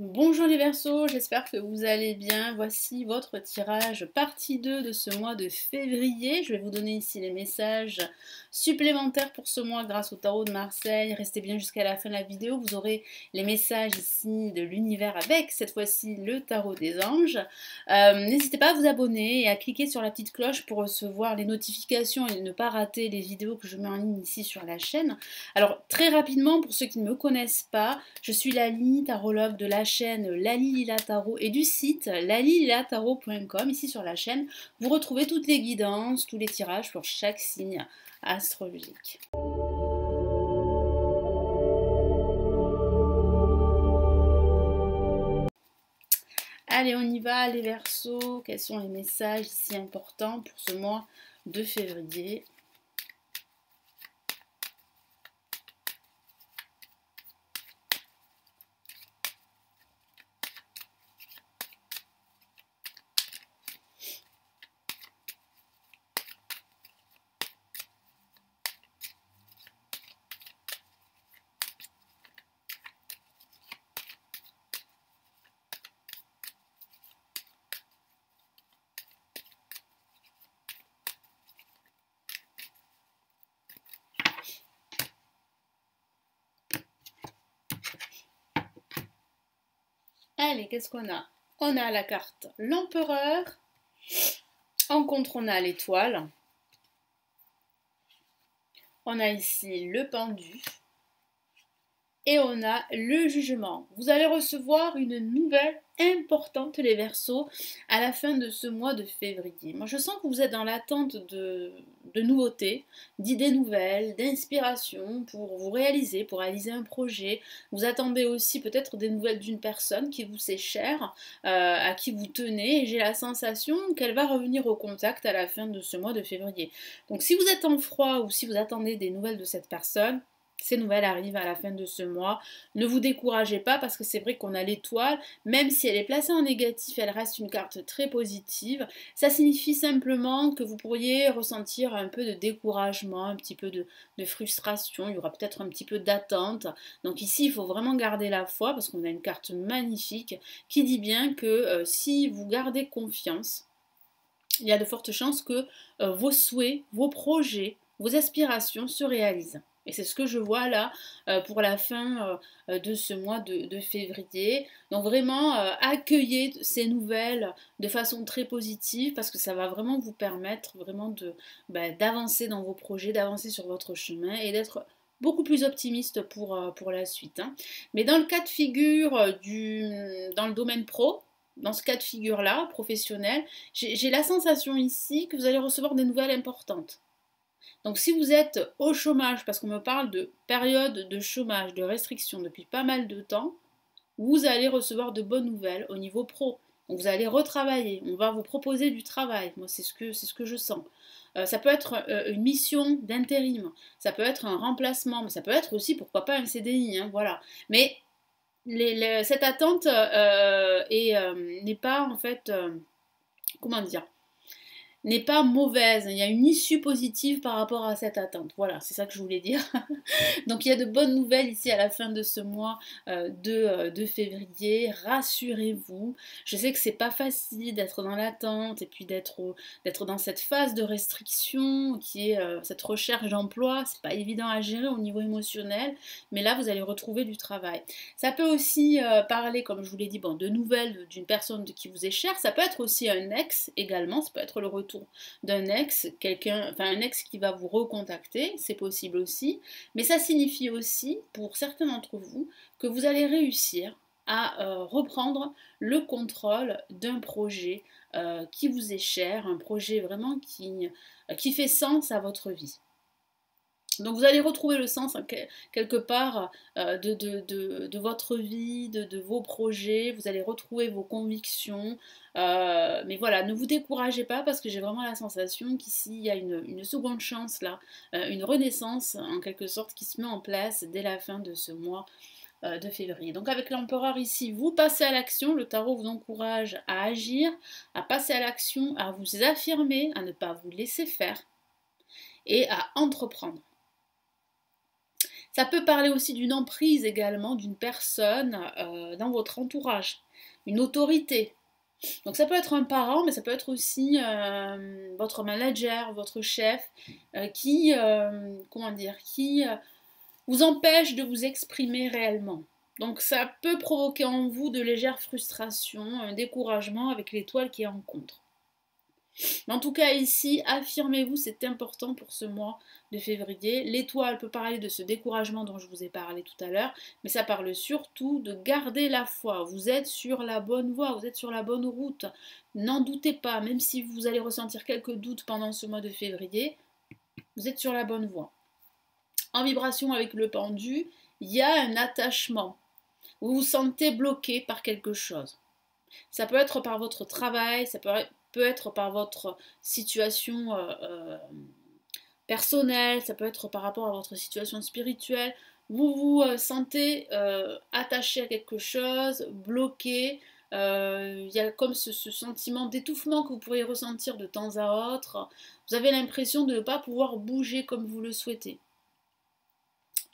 Bonjour les Verseaux, j'espère que vous allez bien. Voici votre tirage partie 2 de ce mois de février. Je vais vous donner ici les messages supplémentaires pour ce mois grâce au tarot de Marseille. Restez bien jusqu'à la fin de la vidéo, vous aurez les messages ici de l'univers avec cette fois-ci le tarot des anges. N'hésitez pas à vous abonner et à cliquer sur la petite cloche pour recevoir les notifications et ne pas rater les vidéos que je mets en ligne ici sur la chaîne. Alors très rapidement, pour ceux qui ne me connaissent pas, je suis Lali, tarologue de la chaîne Lali Lila Tarot et du site lalililatarot.com. Ici sur la chaîne, vous retrouvez toutes les guidances, tous les tirages pour chaque signe astrologique. Allez, on y va les Verseaux. Quels sont les messages ici importants pour ce mois de février ? Allez, qu'est-ce qu'on a? On a la carte l'empereur. En contre, on a l'étoile. On a ici le pendu. Et on a le jugement. Vous allez recevoir une nouvelle importante, les Verseaux, à la fin de ce mois de février. Moi, je sens que vous êtes dans l'attente de nouveautés, d'idées nouvelles, d'inspiration pour vous réaliser, pour réaliser un projet. Vous attendez aussi peut-être des nouvelles d'une personne qui vous est chère, à qui vous tenez. Et j'ai la sensation qu'elle va revenir au contact à la fin de ce mois de février. Donc, si vous êtes en froid ou si vous attendez des nouvelles de cette personne, ces nouvelles arrivent à la fin de ce mois. Ne vous découragez pas parce que c'est vrai qu'on a l'étoile, même si elle est placée en négatif, elle reste une carte très positive. Ça signifie simplement que vous pourriez ressentir un peu de découragement, un petit peu de frustration, il y aura peut-être un petit peu d'attente. Donc ici, il faut vraiment garder la foi parce qu'on a une carte magnifique qui dit bien que si vous gardez confiance, il y a de fortes chances que vos souhaits, vos projets, vos aspirations se réalisent. Et c'est ce que je vois là pour la fin de ce mois de février. Donc vraiment, accueillez ces nouvelles de façon très positive parce que ça va vraiment vous permettre vraiment d'avancer dans vos projets, d'avancer sur votre chemin et d'être beaucoup plus optimiste pour la suite. Hein. Mais dans le cas de figure dans le domaine pro, dans ce cas de figure-là, professionnel, j'ai la sensation ici que vous allez recevoir des nouvelles importantes. Donc si vous êtes au chômage, parce qu'on me parle de période de chômage, de restriction depuis pas mal de temps, vous allez recevoir de bonnes nouvelles au niveau pro. Donc vous allez retravailler, on va vous proposer du travail, moi c'est ce que je sens. Ça peut être une mission d'intérim, ça peut être un remplacement, mais ça peut être aussi pourquoi pas un CDI, hein, voilà. Mais cette attente n'est pas en fait, comment dire, n'est pas mauvaise. Il y a une issue positive par rapport à cette attente. Voilà, c'est ça que je voulais dire. Donc il y a de bonnes nouvelles ici à la fin de ce mois de février. Rassurez-vous. Je sais que c'est pas facile d'être dans l'attente et puis d'être dans cette phase de restriction qui est cette recherche d'emploi. C'est pas évident à gérer au niveau émotionnel, mais là vous allez retrouver du travail. Ça peut aussi parler, comme je vous l'ai dit, bon, de nouvelles d'une personne qui vous est chère. Ça peut être aussi un ex également. Ça peut être le retour d'un ex, un ex qui va vous recontacter, c'est possible aussi, mais ça signifie aussi, pour certains d'entre vous, que vous allez réussir à reprendre le contrôle d'un projet qui vous est cher, un projet vraiment qui fait sens à votre vie. Donc vous allez retrouver le sens quelque part de votre vie, de vos projets, vous allez retrouver vos convictions. Mais voilà, ne vous découragez pas parce que j'ai vraiment la sensation qu'ici il y a une seconde chance là, une renaissance en quelque sorte qui se met en place dès la fin de ce mois de février. Donc avec l'empereur ici, vous passez à l'action, le tarot vous encourage à agir, à passer à l'action, à vous affirmer, à ne pas vous laisser faire et à entreprendre. Ça peut parler aussi d'une emprise également, d'une personne dans votre entourage, une autorité. Donc ça peut être un parent, mais ça peut être aussi votre manager, votre chef, qui, comment dire, qui vous empêche de vous exprimer réellement. Donc ça peut provoquer en vous de légères frustrations, un découragement avec l'étoile qui est en contre. Mais en tout cas ici, affirmez-vous, c'est important pour ce mois de février. L'étoile peut parler de ce découragement dont je vous ai parlé tout à l'heure, mais ça parle surtout de garder la foi. Vous êtes sur la bonne voie, vous êtes sur la bonne route. N'en doutez pas, même si vous allez ressentir quelques doutes pendant ce mois de février, vous êtes sur la bonne voie. En vibration avec le pendu, il y a un attachement. Vous vous sentez bloqué par quelque chose. Ça peut être par votre travail, ça peut être par votre situation personnelle, ça peut être par rapport à votre situation spirituelle. Vous vous sentez attaché à quelque chose, bloqué. Il y a comme ce sentiment d'étouffement que vous pourriez ressentir de temps à autre. Vous avez l'impression de ne pas pouvoir bouger comme vous le souhaitez.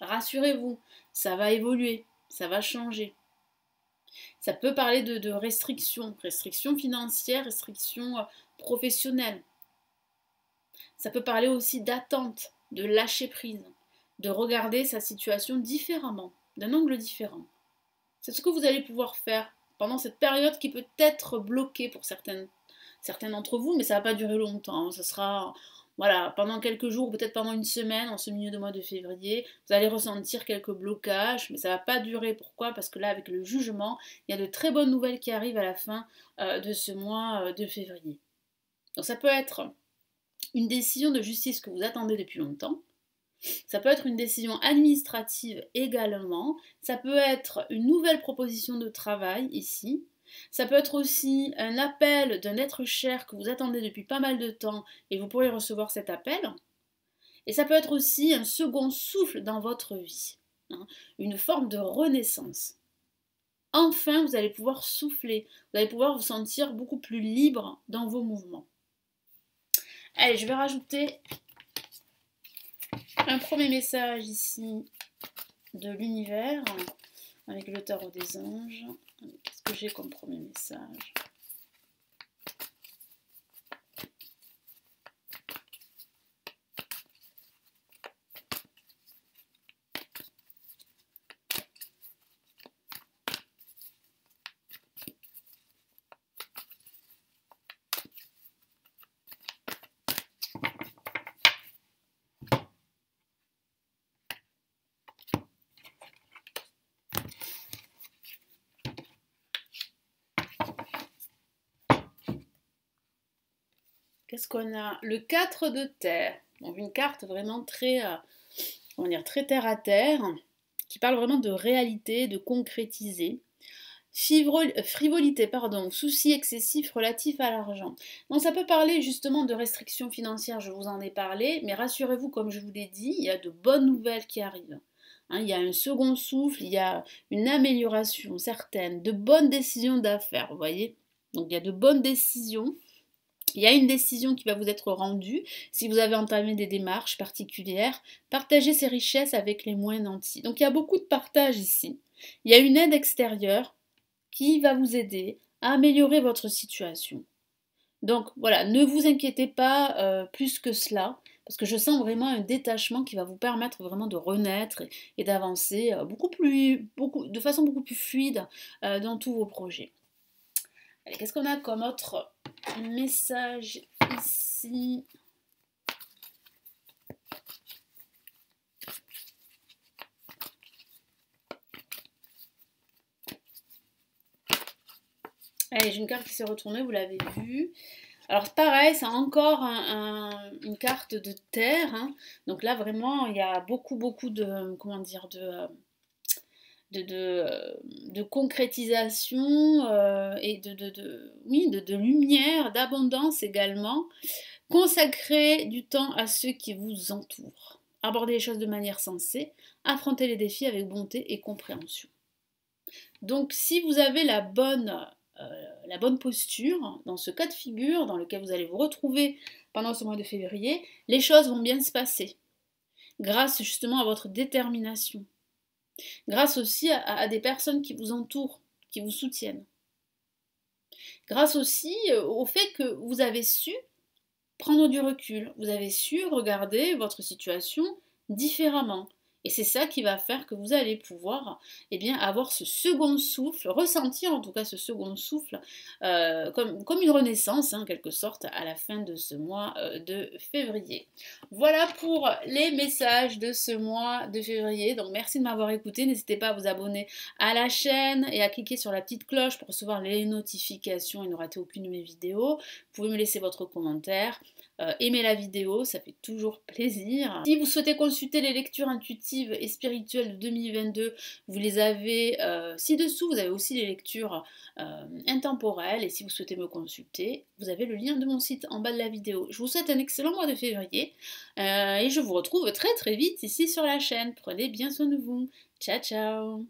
Rassurez-vous, ça va évoluer, ça va changer. Ça peut parler de restrictions, restrictions financières, restrictions professionnelles. Ça peut parler aussi d'attente, de lâcher prise, de regarder sa situation différemment, d'un angle différent. C'est ce que vous allez pouvoir faire pendant cette période qui peut être bloquée pour certains d'entre vous, mais ça ne va pas durer longtemps. Ça sera voilà, pendant quelques jours, peut-être pendant une semaine, en ce milieu de mois de février, vous allez ressentir quelques blocages, mais ça ne va pas durer. Pourquoi? Parce que là, avec le jugement, il y a de très bonnes nouvelles qui arrivent à la fin de ce mois de février. Donc ça peut être une décision de justice que vous attendez depuis longtemps. Ça peut être une décision administrative également. Ça peut être une nouvelle proposition de travail ici. Ça peut être aussi un appel d'un être cher que vous attendez depuis pas mal de temps et vous pourrez recevoir cet appel. Et ça peut être aussi un second souffle dans votre vie, une forme de renaissance. Enfin, vous allez pouvoir souffler, vous allez pouvoir vous sentir beaucoup plus libre dans vos mouvements. Allez, je vais rajouter un premier message ici de l'univers avec le tarot des anges. Qu'est-ce que j'ai comme premier message? Qu'est-ce qu'on a? Le 4 de terre. Donc une carte vraiment très, on va dire, très terre à terre, qui parle vraiment de réalité, de concrétiser. Frivolité, pardon, souci excessif relatif à l'argent. Donc ça peut parler justement de restrictions financières, je vous en ai parlé, mais rassurez-vous, comme je vous l'ai dit, il y a de bonnes nouvelles qui arrivent. Il y a un second souffle, il y a une amélioration certaine, de bonnes décisions d'affaires, vous voyez. Donc il y a de bonnes décisions. Il y a une décision qui va vous être rendue si vous avez entamé des démarches particulières. Partagez ces richesses avec les moins nantis. Donc il y a beaucoup de partage ici. Il y a une aide extérieure qui va vous aider à améliorer votre situation. Donc voilà, ne vous inquiétez pas plus que cela, parce que je sens vraiment un détachement qui va vous permettre vraiment de renaître et d'avancer de façon beaucoup plus fluide dans tous vos projets. Allez, qu'est-ce qu'on a comme autre message ici? Allez, j'ai une carte qui s'est retournée, vous l'avez vu. Alors pareil, c'est encore une carte de terre. Donc là, vraiment, il y a beaucoup de, comment dire, de concrétisation et de lumière, d'abondance également. Consacrez du temps à ceux qui vous entourent. Abordez les choses de manière sensée. Affrontez les défis avec bonté et compréhension. Donc si vous avez la bonne posture dans ce cas de figure dans lequel vous allez vous retrouver pendant ce mois de février, les choses vont bien se passer. grâce justement à votre détermination, grâce aussi à des personnes qui vous entourent, qui vous soutiennent, grâce aussi au fait que vous avez su prendre du recul, vous avez su regarder votre situation différemment. Et c'est ça qui va faire que vous allez pouvoir eh bien, avoir ce second souffle, ressentir en tout cas ce second souffle, comme une renaissance, en quelque sorte, à la fin de ce mois de février. Voilà pour les messages de ce mois de février. Donc merci de m'avoir écouté. N'hésitez pas à vous abonner à la chaîne et à cliquer sur la petite cloche pour recevoir les notifications et ne rater aucune de mes vidéos. Vous pouvez me laisser votre commentaire. Aimez la vidéo, ça fait toujours plaisir. Si vous souhaitez consulter les lectures intuitives et spirituelles de 2022, vous les avez ci-dessous. Vous avez aussi les lectures intemporelles. Et si vous souhaitez me consulter, vous avez le lien de mon site en bas de la vidéo. Je vous souhaite un excellent mois de février et je vous retrouve très très vite ici sur la chaîne. Prenez bien soin de vous. Ciao ciao.